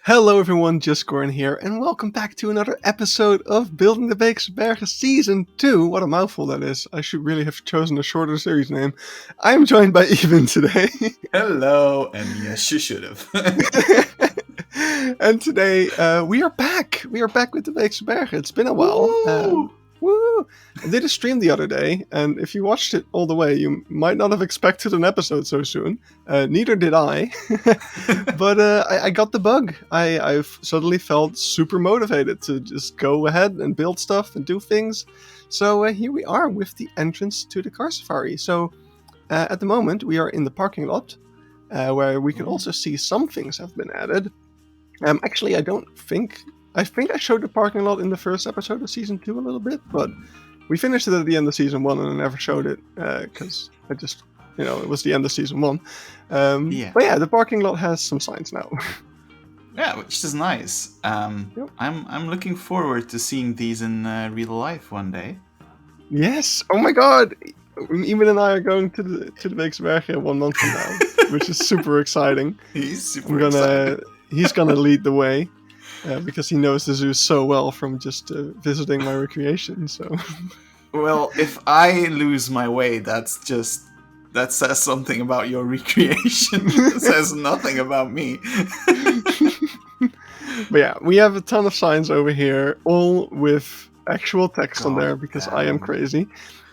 Hello everyone, just Goran here, and welcome back to another episode of Building the Beekse Bergen Season 2. What a mouthful that is. I should really have chosen a shorter series name. I'm joined by Even today. Hello, and yes, you should have. And today, we are back. We are back with the Beekse Bergen. It's been a while. Woo! I did a stream the other day, and if you watched it all the way, you might not have expected an episode so soon. Neither did I. But I got the bug. I've suddenly felt super motivated to just go ahead and build stuff and do things. So here we are with the entrance to the carsafari. So at the moment, we are in the parking lot, where we can also see some things have been added. Actually, I think I showed the parking lot in the first episode of Season 2 a little bit, but we finished it at the end of Season 1 and I never showed it, because I just, it was the end of Season 1. But yeah, the parking lot has some signs now. Yeah, which is nice. Yep. I'm looking forward to seeing these in real life one day. Yes! Oh my god! Even and I are going to the Beekse Bergen 1 month from now, which is super exciting. He's super excited. He's gonna lead the way. Because he knows the zoo so well from just visiting my recreation. So, well, if I lose my way, that says something about your recreation. It says nothing about me. But yeah, we have a ton of signs over here, all with actual text on there because I am crazy.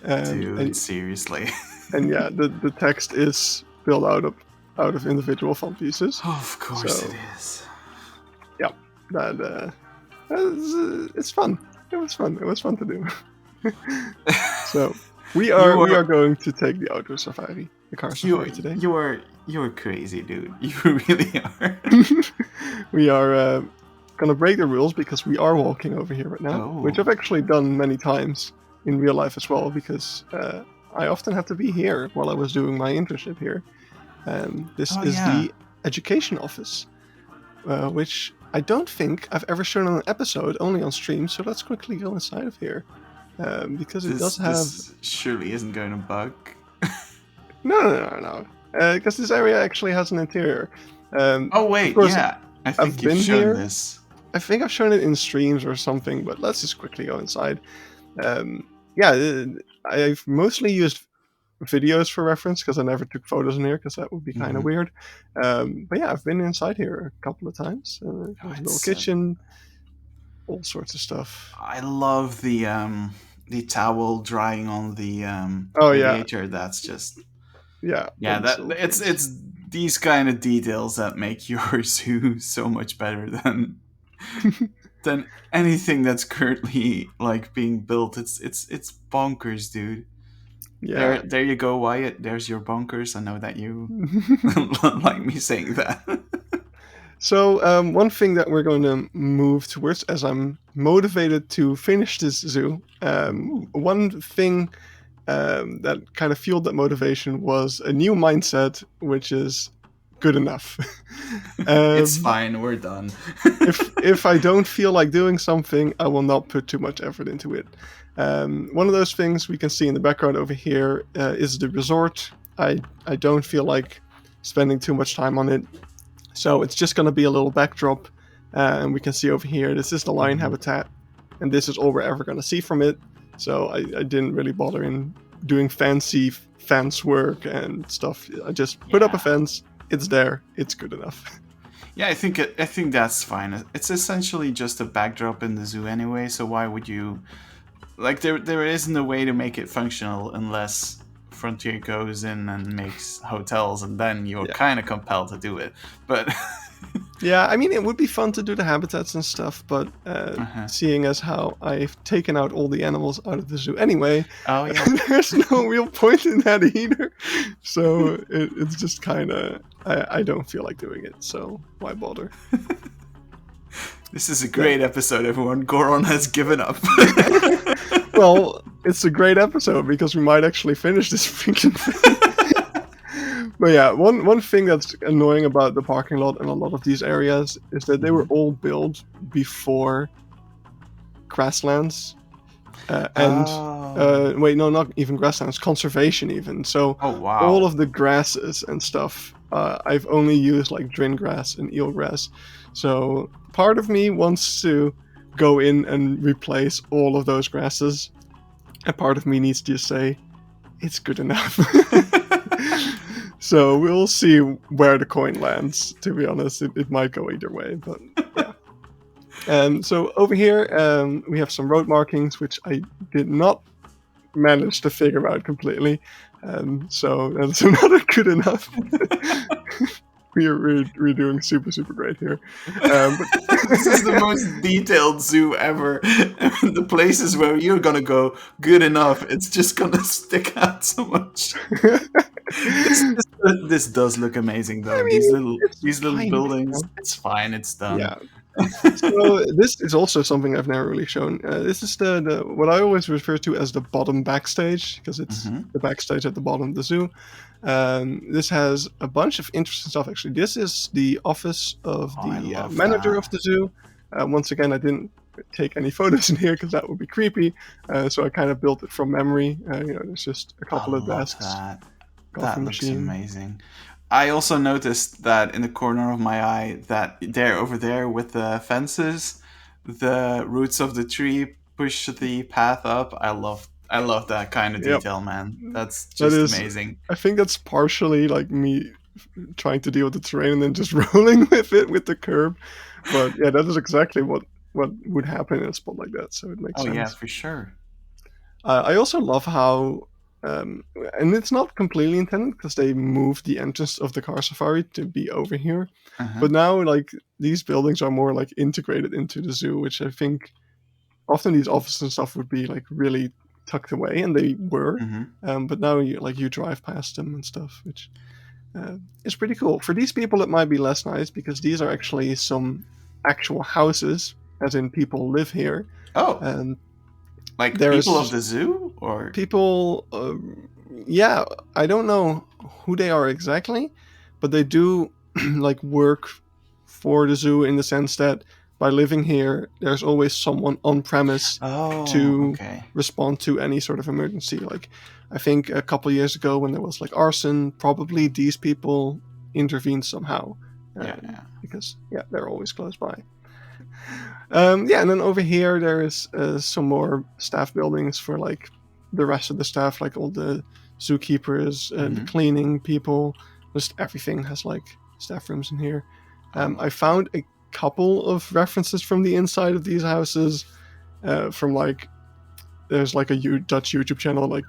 Dude, seriously. And yeah, the text is built out of individual font pieces. Oh, of course it is. Yeah. It's fun. It was fun. It was fun to do. So we are going to take the outdoor safari, the car safari today. You're crazy, dude. You really are. We are gonna break the rules because we are walking over here right now, which I've actually done many times in real life as well. Because I often had to be here while I was doing my internship here. This is the education office, which I don't think I've ever shown on an episode, only on stream, so let's quickly go inside of here. Because it does have... This surely isn't going to bug. No. Because this area actually has an interior. Oh wait, yeah. I think you've shown this. I think I've shown it in streams or something, but let's just quickly go inside. I've mostly used videos for reference because I never took photos in here because that would be kind of weird. But yeah, I've been inside here a couple of times. There's a little kitchen, all sorts of stuff. I love the towel drying on the radiator. That's just it's these kind of details that make your zoo so much better than anything that's currently like being built. It's bonkers, dude. Yeah. There you go, Wyatt. There's your bonkers. I know that you like me saying that. So one thing that we're going to move towards as I'm motivated to finish this zoo, one thing that kind of fueled that motivation was a new mindset, which is good enough. It's fine. We're done. if I don't feel like doing something, I will not put too much effort into it. One of those things we can see in the background over here is the resort. I don't feel like spending too much time on it, so it's just going to be a little backdrop. And we can see over here, this is the lion habitat, and this is all we're ever going to see from it. So I didn't really bother in doing fancy fence work and stuff. I just put up a fence. It's there. It's good enough. Yeah, I think that's fine. It's essentially just a backdrop in the zoo anyway. So why would you? Like there isn't a way to make it functional unless Frontier goes in and makes hotels, and then you're kind of compelled to do it. But yeah, I mean, it would be fun to do the habitats and stuff, but seeing as how I've taken out all the animals out of the zoo anyway, there's no real point in that either. So it's just kind of, I don't feel like doing it, so why bother? This is a great episode, everyone. Goran has given up. Well, it's a great episode because we might actually finish this freaking thing. But yeah, one thing that's annoying about the parking lot and a lot of these areas is that they were all built before grasslands. Wait, no, not even grasslands, conservation even. So all of the grasses and stuff I've only used like drain grass and eelgrass. So part of me wants to go in and replace all of those grasses. A part of me needs to say, it's good enough. So we'll see where the coin lands, to be honest. It might go either way, but yeah. So over here, we have some road markings, which I did not manage to figure out completely. So that's another good enough. We're doing super great here. This is the most detailed zoo ever. The places where you're gonna go, good enough. It's just gonna stick out so much. This does look amazing, though. I mean, these little fine, buildings. you know? It's fine. It's done. Yeah. So this is also something I've never really shown. This is the what I always refer to as the bottom backstage, because it's the backstage at the bottom of the zoo. This has a bunch of interesting stuff, actually. This is the office of the manager of the zoo. Once again, I didn't take any photos in here because that would be creepy. So I kind of built it from memory. There's just a couple of desks. That looks amazing. I also noticed that in the corner of my eye, that over there with the fences, the roots of the tree push the path up. I love that kind of detail, man. That's just amazing. I think that's partially like me trying to deal with the terrain and then just rolling with it with the curb. But yeah, that is exactly what would happen in a spot like that. So it makes sense. Oh yeah, for sure. I also love how, and it's not completely intended because they moved the entrance of the car safari to be over here. But now, like, these buildings are more like integrated into the zoo, which I think often these offices and stuff would be like really tucked away, and they were. But now you drive past them and stuff, which is pretty cool. For these people, it might be less nice because these are actually some actual houses, as in people live here. Oh. Like people of the zoo, or people? Yeah, I don't know who they are exactly, but they do like work for the zoo in the sense that by living here, there's always someone on premise to respond to any sort of emergency. Like, I think a couple of years ago when there was like arson, probably these people intervened somehow. Because they're always close by. And then over here there is some more staff buildings for like the rest of the staff, like all the zookeepers and the cleaning people. Just everything has like staff rooms in here. I found a couple of references from the inside of these houses from like, there's like a Dutch YouTube channel like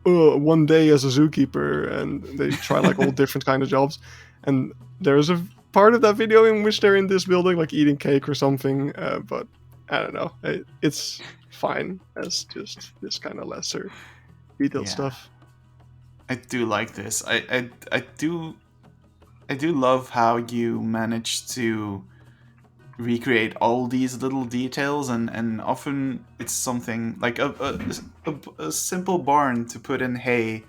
one day as a zookeeper, and they try like all different kind of jobs, and there's a part of that video in which they're in this building like eating cake or something, but I don't know, it's fine as just this kind of lesser detailed stuff. I do like this. I do love how you manage to recreate all these little details, and often it's something like a simple barn to put in hay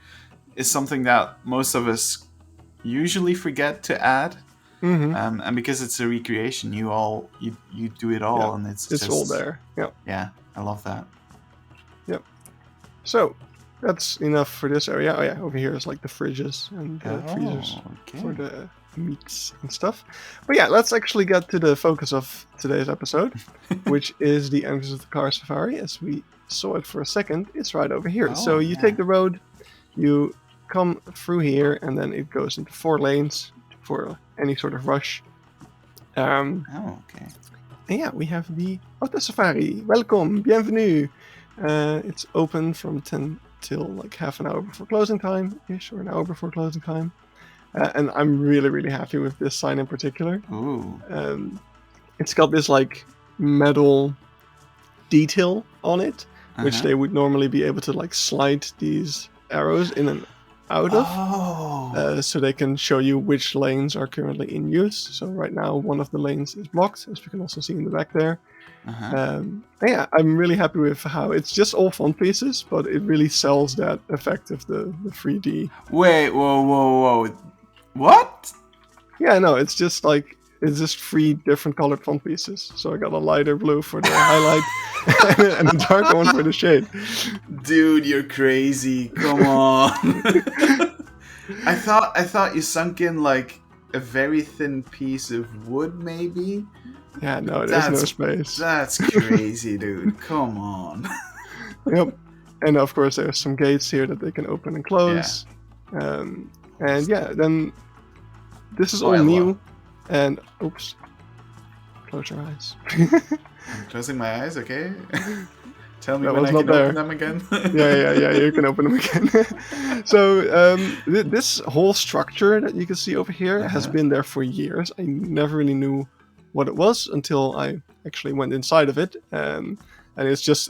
is something that most of us usually forget to add. And because it's a recreation, you do it all, and it's just all there. Yeah, I love that. Yep. So that's enough for this area. Oh yeah, over here is like the fridges and the freezers for the meats and stuff. But yeah, let's actually get to the focus of today's episode, which is the entrance of the car safari. As we saw it for a second, it's right over here. So you take the road, you come through here, and then it goes into 4 lanes for any sort of rush. And yeah, we have the Auto Safari. Welcome, bienvenue. It's open from 10 till like half an hour before closing time, ish, or an hour before closing time. And I'm really, really happy with this sign in particular. It's got this like metal detail on it, which they would normally be able to like slide these arrows in and out of, so they can show you which lanes are currently in use. So right now one of the lanes is blocked, as we can also see in the back there. Yeah, I'm really happy with how it's just all font pieces, but it really sells that effect of the 3D. Wait, whoa. What? Yeah, no, it's just 3 different colored font pieces. So I got a lighter blue for the highlight and a darker one for the shade. Dude, you're crazy. Come on. I thought you sunk in like a very thin piece of wood, maybe. Yeah, no, there's no That's space. that's crazy, dude. Come on. Yep. And of course, there's some gates here that they can open and Yeah. close. And yeah, then this is Oh, all I love. new. And oops, close your eyes. I'm closing my eyes. Okay. Tell me That when was I not can open there. them again. Yeah, you can open them again. So this whole structure that you can see over here has Uh-huh. been there for years. I never really knew what it was until I actually went inside of it. And it's just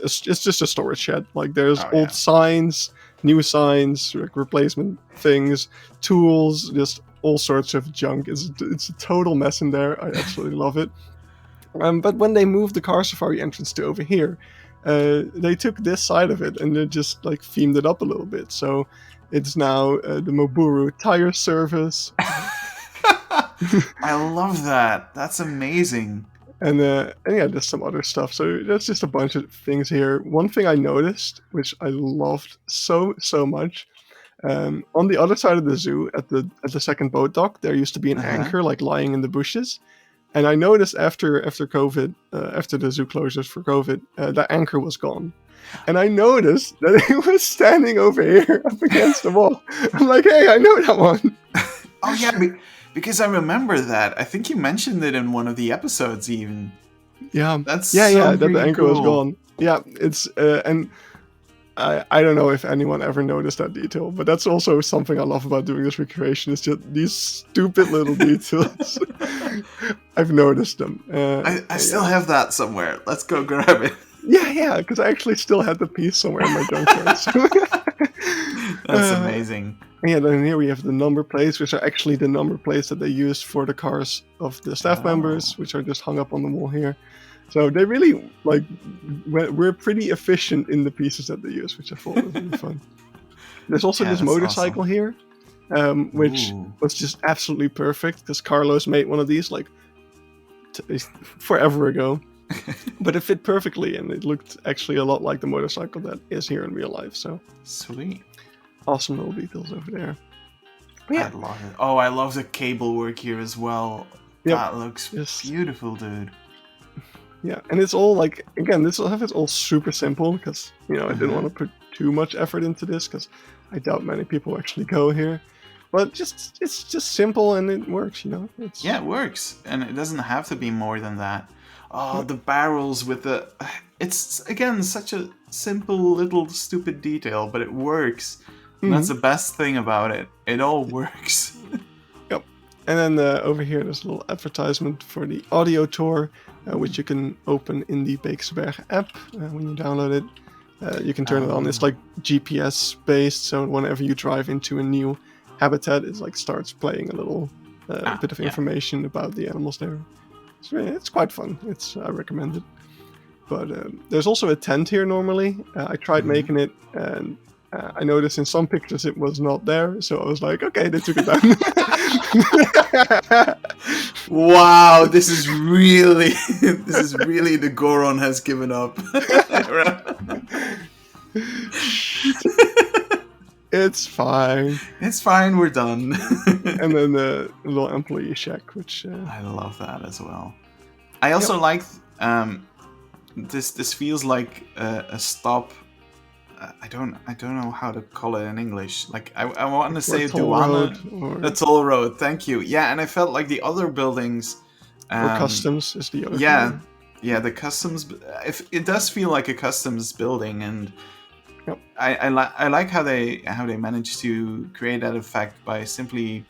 a storage shed. Like there's Oh old yeah. signs, new signs, like replacement things, tools, just all sorts of junk. It's a total mess in there. I absolutely love it. But when they moved the car safari entrance to over here, they took this side of it and they just like themed it up a little bit. So it's now the Moburu tire service, I love that. That's amazing. and yeah, there's some other stuff. So there's just a bunch of things here. One thing I noticed, which I loved so much, on the other side of the zoo, at the second boat dock, there used to be an Uh-huh. anchor like lying in the bushes. And I noticed after COVID, after the zoo closures for COVID, that anchor was gone. And I noticed that it was standing over here up against the wall. I'm like, hey, I know that one. Oh yeah, because I remember that. I think you mentioned it in one of the episodes even. Yeah, That's yeah, so that the freaking anchor was cool. gone. Yeah, it's and I don't know if anyone ever noticed that detail, but that's also something I love about doing this recreation. Is just these stupid little details. I've noticed them. I still Yeah. have that somewhere. Let's go grab it. Yeah, because I actually still had the piece somewhere in my junkyard. So, That's uh, amazing. yeah, then here we have the number plates, which are actually the number plates that they used for the cars of the staff Oh. members, which are just hung up on the wall here. So they really like we're pretty efficient in the pieces that they use, which I thought was really fun. There's also Yeah, this that's motorcycle awesome. here, which Ooh. was just absolutely perfect because Carlos made one of these like forever ago. But it fit perfectly, and it looked actually a lot like the motorcycle that is here in real life. So Sweet. awesome little details over there. But I yeah, love it. Oh, I love the cable work here as well. yep, That looks just beautiful, dude. yeah, and it's all like again, this stuff is all super simple because I didn't Uh-huh. want to put too much effort into this because I doubt many people actually go here. But it's just simple and it works. It's Yeah, it works, and it doesn't have to be more than that. Oh, yep. the barrels with the. It's again such a simple little stupid detail, but it works. And that's Mhm. the best thing about it. It all works. Yep. And then over here, there's a little advertisement for the audio tour, which you can open in the Beekse Bergen app when you download it. You can turn it on. It's like GPS based, so whenever you drive into a new habitat, it like starts playing a little bit of Yeah. information about the animals there. It's quite fun. I recommend it. But there's also a tent here normally. I tried Mhm. making it, and I noticed in some pictures it was not there. So I was like, okay, they took it down. Wow, this is really, this is really the Goron has given up. It's fine. It's fine, we're done. And then the little employee shack, which I love that as well. I yep. also like this. This feels like a stop. I don't know how to call it in English. Like I want to Or say toll road, Duana, a toll road. Thank you. Yeah, and I felt like the other buildings. or customs is the other Yeah, thing. yeah, the customs. If it does feel like a customs building, and Yep. I like how they managed to create that effect by simply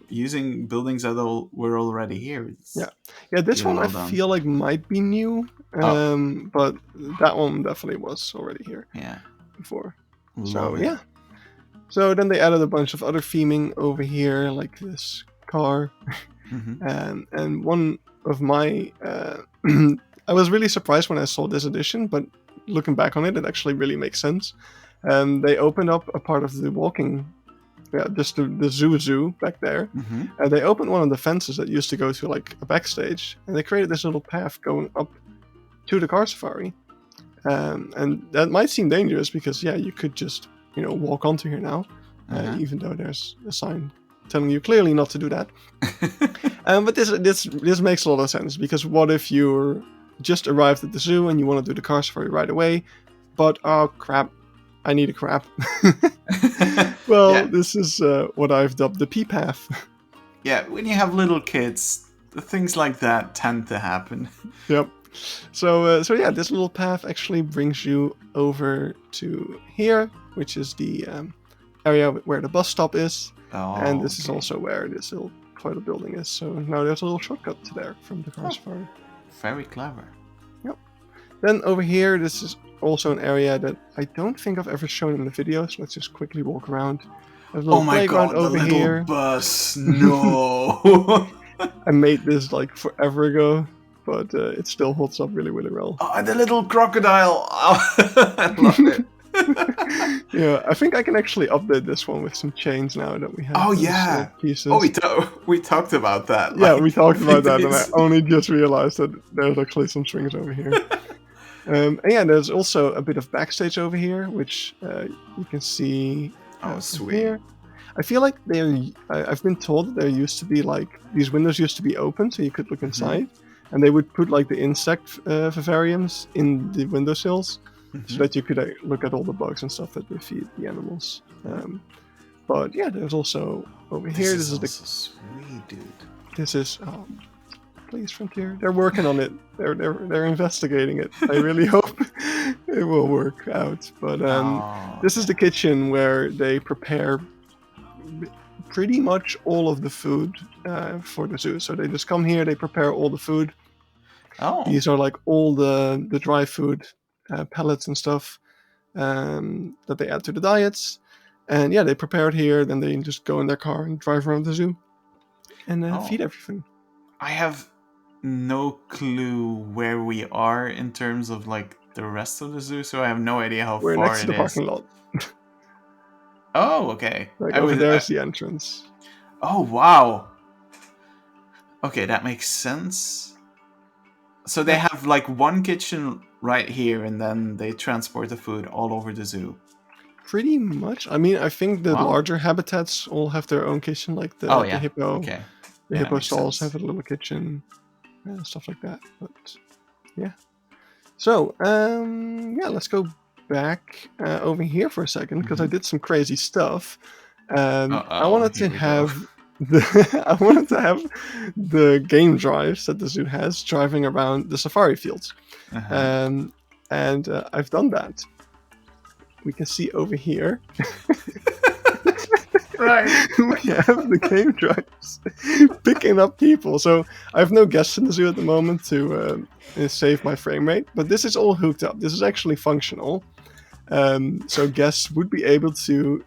using buildings that were already here. It's Yeah. This really one I well done. feel like might be new, Oh, but that one definitely was already here yeah, before. So love it. yeah. So then they added a bunch of other theming over here, like this car, Hmm. and one of my I was really surprised when I saw this edition, but looking back on it, it actually really makes sense. They opened up a part of the walking, yeah, just the zoo back there. Hmm. They opened one of the fences that used to go to like a backstage, and they created this little path going up to the car safari. And that might seem dangerous because yeah, you could just walk onto here now. even though there's a sign telling you clearly not to do that. But this makes a lot of sense, because what if you're just arrived at the zoo and you want to do the car safari right away, but oh crap, I need a crap. Well, Yeah. this is what I've dubbed the pee path. Yeah, when you have little kids, things like that tend to happen. Yep. So yeah, this little path actually brings you over to here, which is the area where the bus stop is. Oh, And this is okay. also where this little toilet building is. So now there's a little shortcut to there from the car safari. Very clever. Yep. Then over here, this is also an area that I don't think I've ever shown in the video. So let's just quickly walk around. There's a little Oh my playground god, the over little here. bus. No. I made this like forever ago, but it still holds up really, really well. Oh, the little crocodile. I love it. Yeah, I think I can actually update this one with some chains now that we have. Oh, those, yeah. pieces. Oh, we talked about that. Yeah, like, we talked a about few that, and I days- only just realized that there's actually some swings over here. And yeah, there's also a bit of backstage over here, which you can see Oh, from sweet. here. I feel like I've been told that there used to be like these windows used to be open, so you could look inside, and they would put like the insect vivariums in the windowsills, so that you could look at all the bugs and stuff that they feed the animals. But yeah, there's also over here. This is the also sweet, dude. This is please, Frontier. They're working on it. They're investigating it. I really hope it will work out. But this is the kitchen where they prepare pretty much all of the food for the zoo. So they just come here, they prepare all the food. Oh. These are like all the dry food pellets and stuff that they add to the diets. And yeah, they prepare it here. Then they just go in their car and drive around the zoo and feed everything. I have no clue where we are in terms of like the rest of the zoo, so I have no idea how We're far next to the parking lot. Oh, okay. Like over there's the entrance. Oh, wow. Okay, that makes sense. So they have like one kitchen right here, and then they transport the food all over the zoo. Pretty much. I mean, I think the larger habitats all have their own kitchen, like the hippo. Okay. The hippo stalls sense. have a little kitchen, stuff like that. But yeah. So yeah, let's go back over here for a second, because I did some crazy stuff. I wanted to have the game drives that the zoo has driving around the safari fields, and I've done that. We can see over here. Right. We have the game drives picking up people. So I have no guests in the zoo at the moment to save my frame rate, but this is all hooked up. This is actually functional. So guests would be able to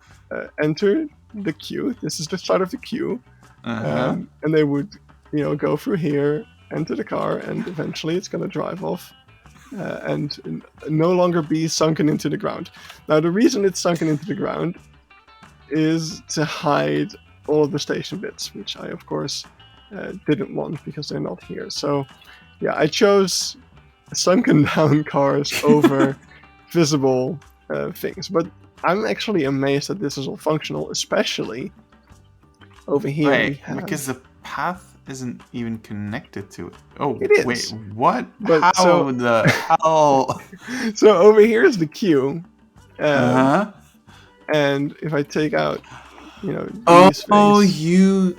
enter the queue. This is the start of the queue. And they would, go through here, enter the car, and eventually it's going to drive off. And no longer be sunken into the ground. Now, the reason it's sunken into the ground is to hide all of the station bits, which I, of course, didn't want because they're not here. So, yeah, I chose sunken down cars over visible things. But I'm actually amazed that this is all functional, especially over here. Right, because the path isn't even connected to it. Oh, it is. Wait, what? But how the hell? So over here is the queue. And if I take out, these things.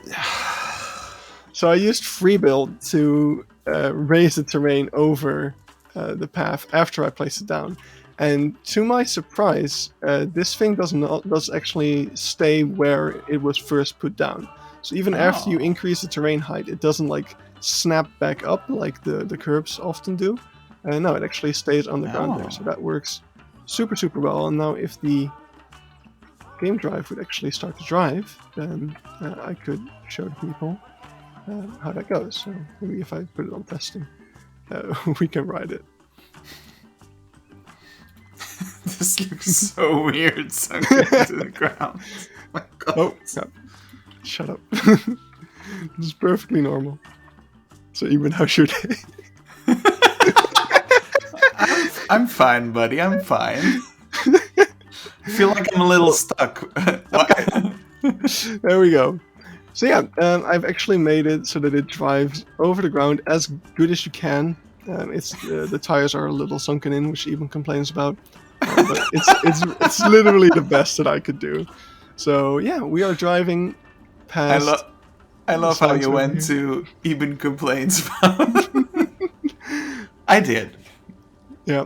So I used free build to raise the terrain over the path after I placed it down. And to my surprise, this thing does actually stay where it was first put down. So even after you increase the terrain height, it doesn't like snap back up like the curbs often do. No, it actually stays on the ground there. So that works super, super well. And now if the game drive would actually start to drive, then I could show the people how that goes. So maybe if I put it on testing, we can ride it. This looks so weird, sunk into the ground. Oh my god. Oh, no. Shut up. This is perfectly normal. So even how should I? I'm fine, buddy. I'm fine. I feel like I'm a little stuck. What? There we go. So yeah, I've actually made it so that it drives over the ground as good as you can. It's the tires are a little sunken in, which Eben complains about, but it's literally the best that I could do. So yeah, we are driving I past. love I the love how signs you over went here. to even complaints about. I did. Yeah,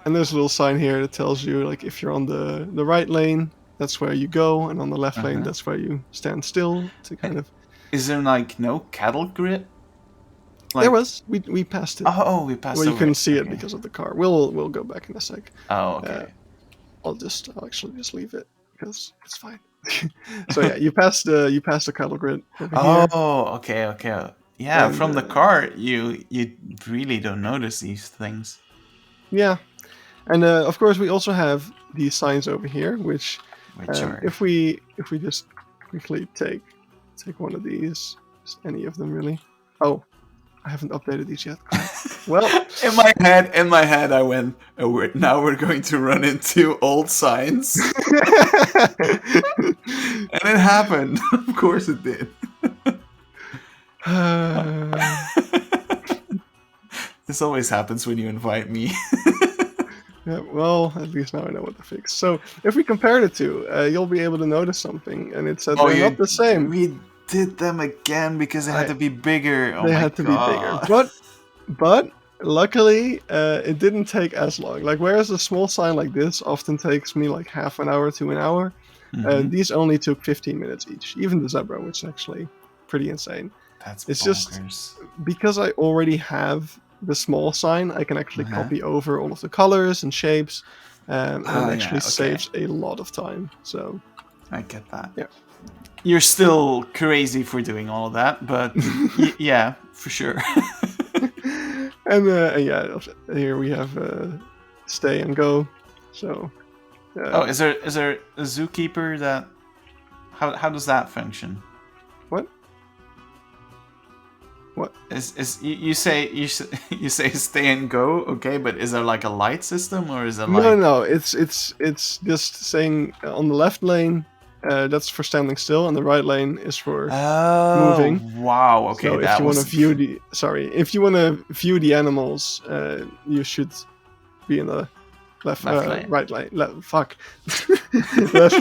and there's a little sign here that tells you like if you're on the right lane, that's where you go, and on the left lane, Uh-huh. that's where you stand still to kind of. Is there like no cattle grid? There Like, was we passed it. oh, we passed Well, you over couldn't it. see it Okay. because of the car. We'll go back in a sec. Oh, Uh, okay. I'll actually just leave it because it's fine. So yeah, you passed the cattle grid over here. Oh, okay, okay. Yeah, And from the car, you really don't notice these things. yeah, and of course we also have these signs over here, which Which are if we just quickly take one of these, just any of them really. Oh, I haven't updated these yet. Well, in my head, I went. Oh, now we're going to run into old signs, and it happened. Of course, it did. This always happens when you invite me. yeah, well, at least now I know what to fix. So if we compare the two, you'll be able to notice something, and it's that they're not the same. We did them again because they had to be bigger. Oh They my had to be bigger, god! but luckily it didn't take as long. Like whereas a small sign like this often takes me like half an hour to an hour, Mhm. these only took 15 minutes each. Even the zebra, which is actually pretty insane. That's It's just bonkers. because I already have the small sign, I can actually Uh-huh. copy over all of the colors and shapes, and Ah, it yeah, actually okay. saves a lot of time. So I get that. yeah. You're still crazy for doing all that, but yeah, for sure. And yeah, here we have stay and go. So Oh, is there a zookeeper that? How does that function? what? What? Is you say you say stay and go, okay? But is there like a light system, or is it No, like? no, it's just saying on the left lane, that's for standing still, and the right lane is for Oh, moving. wow. Okay, So if that you want to was. if you want to view the animals, you should be in the Left lane. right lane. Left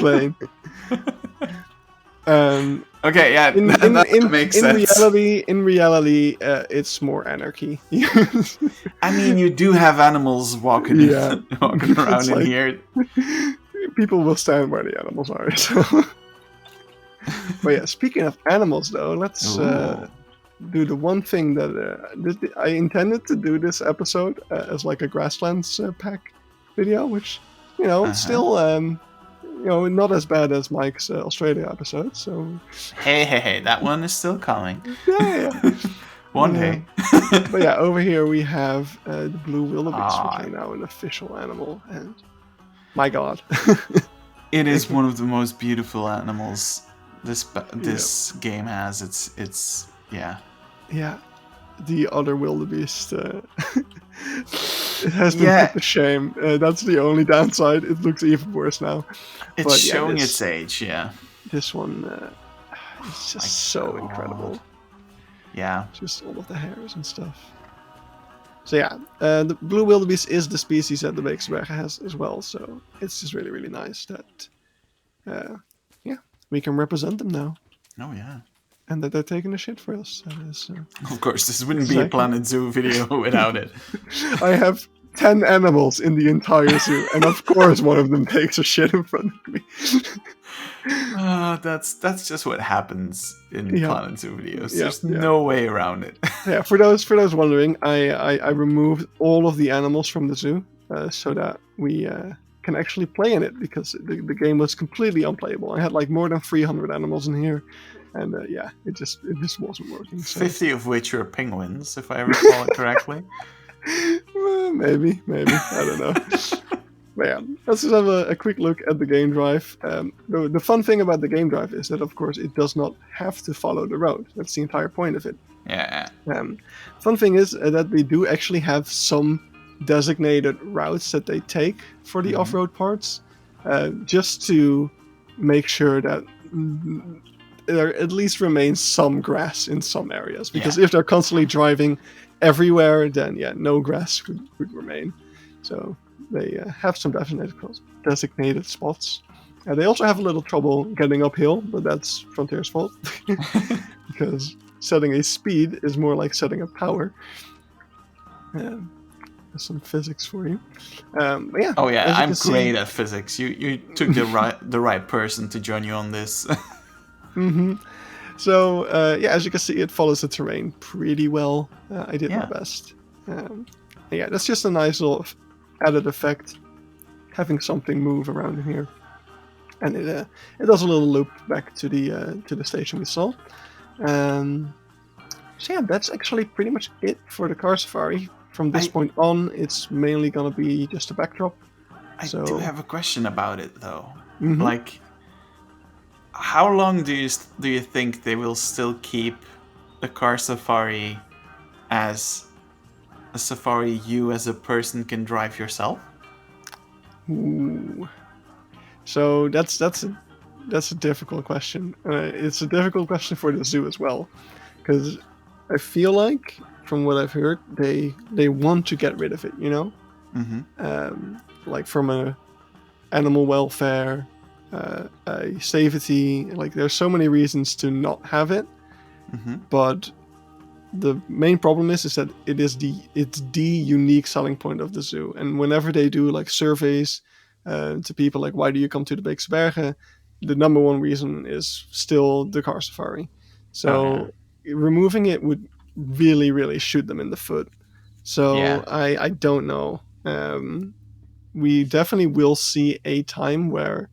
lane. Okay, yeah, that makes sense. In reality, it's more anarchy. I mean, you do have animals walking Yeah. walking around It's in like- here. People will stand where the animals are. So. But yeah, speaking of animals, though, let's Ooh. do the one thing that I intended to do this episode as like a grasslands pack video, which it's still not as bad as Mike's Australia episode. So Hey, that one is still coming. yeah. One day. But yeah, over here we have the blue wildebeest, Ah. which are now an official animal, and my God, It is one of the most beautiful animals this game has. It's yeah. yeah, the other wildebeest. It has been Yeah. put to shame. That's the only downside. It looks even worse now. It's But yeah, showing this- its age, yeah. This one is just My so God. incredible. Yeah. Just all of the hairs and stuff. So yeah, the blue wildebeest is the species that the Beekse Bergen has as well. So it's just really, really nice that we can represent them now, Oh yeah. and that they're taking a shit for us. That is, Of course, this wouldn't be a Exactly. Planet Zoo video without it. I have 10 animals in the entire zoo, and of course one of them takes a shit in front of me. That's just what happens in Yeah. Planet Zoo videos. Yeah, There's yeah. no way around it. Yeah, for those wondering, I removed all of the animals from the zoo so that we can actually play in it, because the game was completely unplayable. I had like more than 300 animals in here, and it just wasn't working. So. 50 of which are penguins, if I recall it correctly. Maybe I don't know. But yeah, let's just have a quick look at the game drive. The fun thing about the game drive is that, of course, it does not have to follow the road. That's the entire point of it. Yeah. Fun thing is that they do actually have some designated routes that they take for the off-road parts. just to make sure that there at least remains some grass in some areas. Because if they're constantly driving everywhere, then no grass would remain. So they have some designated spots. They also have a little trouble getting uphill, but that's Frontier's fault. Because setting a speed is more like setting a power. There's some physics for you. Oh yeah, I'm great at physics. You took the right person to join you on this. Mm-hmm. So as you can see, it follows the terrain pretty well. I did my best. That's just a nice little added effect, having something move around in here, and it does a little loop back to the station we saw. So that's actually pretty much it for the car safari. From this point on, it's mainly gonna be just a backdrop. I do have a question about it though. Mm-hmm. Like, how long do you think they will still keep the car safari as a safari you as a person can drive yourself? Ooh. So that's a difficult question. It's a difficult question for the zoo as well, because I feel like, from what I've heard, they want to get rid of it. You know, like from a animal welfare, a safety. Like, there's so many reasons to not have it, but the main problem is that it's the unique selling point of the zoo. And whenever they do like surveys to people, like, why do you come to the Beekse Bergen, the number one reason is still the car safari. So removing it would really, really shoot them in the foot. So I don't know. We definitely will see a time where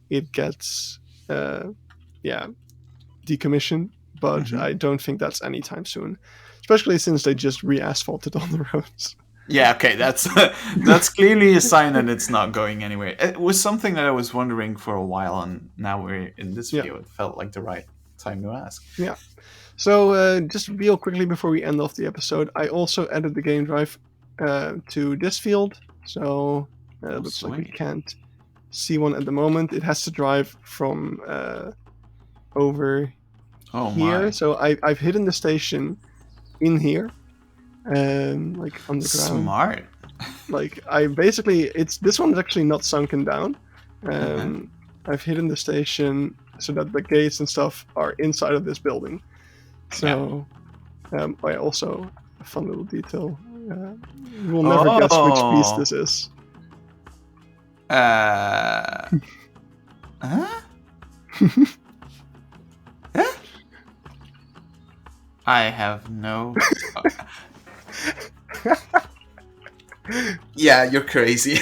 it gets decommissioned, but I don't think that's anytime soon, especially since they just re-asphalted on the roads. Yeah, okay, that's clearly a sign that it's not going anywhere. It was something that I was wondering for a while, and now we're in this video. It felt like the right time to ask. Yeah. So just real quickly before we end off the episode, I also added the game drive to this field. So it looks like we can't see one at the moment. It has to drive from over here. So I've hidden the station in here, like underground. Smart. Like, I basically, this one is actually not sunken down. I've hidden the station so that the gates and stuff are inside of this building. So I also, a fun little detail. You will never guess which piece this is. Huh? I have no. Yeah, you're crazy.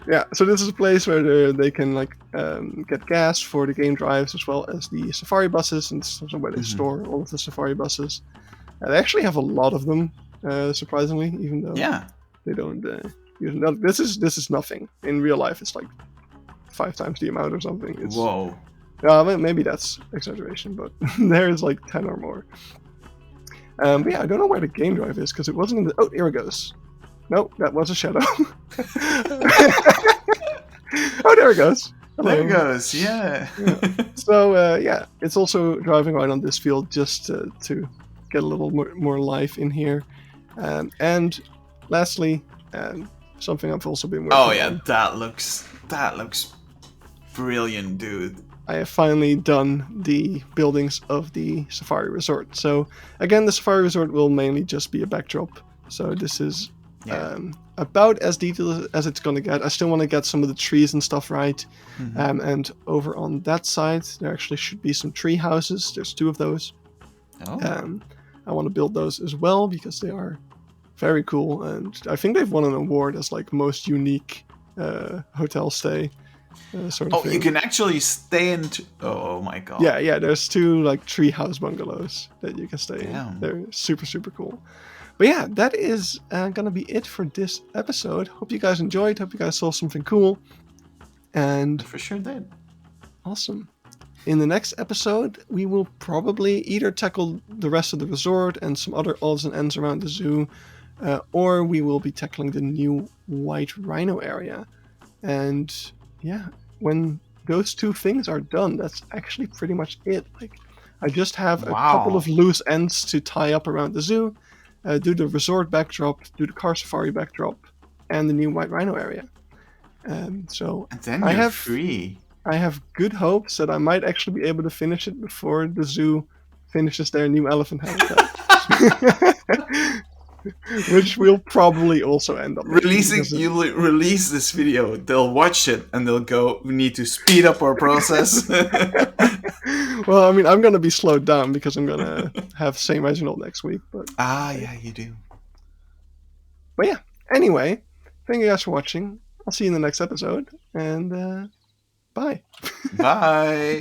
Yeah, so this is a place where they can like get gas for the game drives as well as the safari buses, and it's also where they store all of the safari buses. They actually have a lot of them, surprisingly, even though they don't use them. This is nothing. In real life, it's like 5 times the amount or something. It's, whoa. Maybe that's exaggeration, but there's like 10 or more. But I don't know where the game drive is, because it wasn't in the... Oh, here it goes. Nope, that was a shadow. Oh, there it goes. Hello. There it goes, yeah. So, it's also driving around on this field just to get a little more life in here. And lastly, something I've also been working on. Oh, yeah, that looks brilliant, dude. I have finally done the buildings of the Safari Resort. So, again, the Safari Resort will mainly just be a backdrop. So this is about as detailed as it's going to get. I still want to get some of the trees and stuff right. And over on that side, there actually should be some tree houses. There's 2 of those. I want to build those as well because they are very cool. And I think they've won an award as like most unique hotel stay. Sort of thing. You can actually stay in... Oh my god. Yeah, there's 2 like tree house bungalows that you can stay in. They're super, super cool. But yeah, that is gonna be it for this episode. Hope you guys enjoyed. Hope you guys saw something cool. And for sure did. Awesome. In the next episode, we will probably either tackle the rest of the resort and some other odds and ends around the zoo, or we will be tackling the new White Rhino area. And yeah, when those two things are done, that's actually pretty much it. Like, I just have a couple Wow. of loose ends to tie up around the zoo, do the resort backdrop, do the car safari backdrop, and the new white rhino area. So And then I you're have free. I have good hopes that I might actually be able to finish it before the zoo finishes their new elephant habitat. Which we'll probably also end up making Releasing because you release this video, they'll watch it and they'll go, we need to speed up our process. well, I mean, I'm gonna be slowed down because I'm gonna have St. Reginald next week, but Yeah, you do. but yeah. Anyway, thank you guys for watching. I'll see you in the next episode, and bye. Bye.